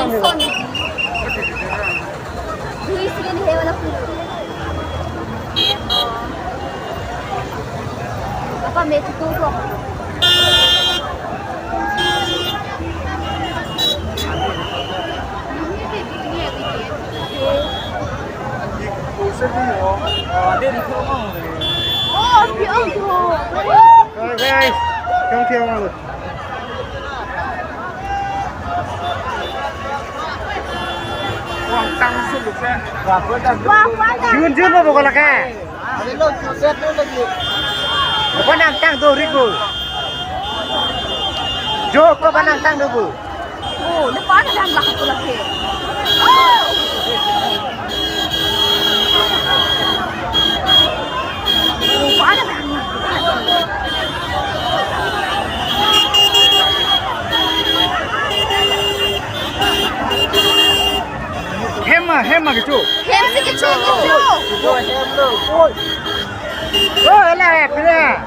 सोनी दुई सेकेंड है वाला पूरा apa metu tu kok oh pion tu guys không theo rồi Quang tăng xuất được xe. chưa chưa mà còn là cái có năng tăng tôi rít bù jo có khả năng tăng được bù oh lepas dah dah aku lagi oh ada dah hem mà cái chú hem sih kecil là hẹp thế nè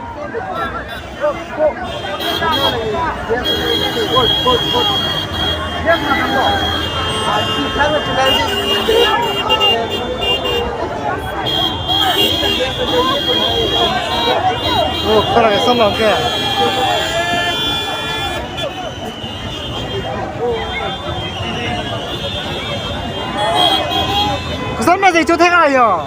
con này xong rồi kìa cái sân mà gì chú thấy cái này nhở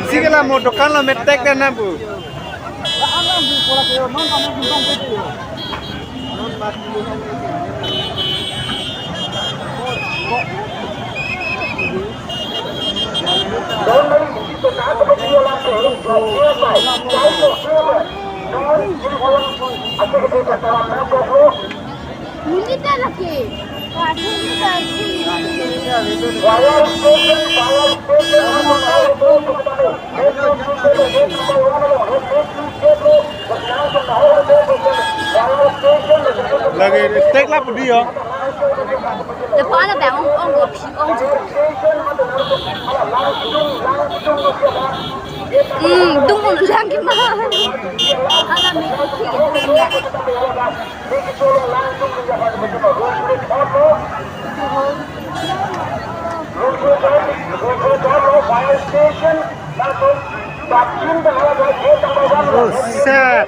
Sih lah mau dokan lah metek dan nabu. Militer lagi. Lagi steak lah budi ya. Depan ada bang ông của phi ông chứ. Đúng rồi lang cái mà. Ana mi có khi Oh, set.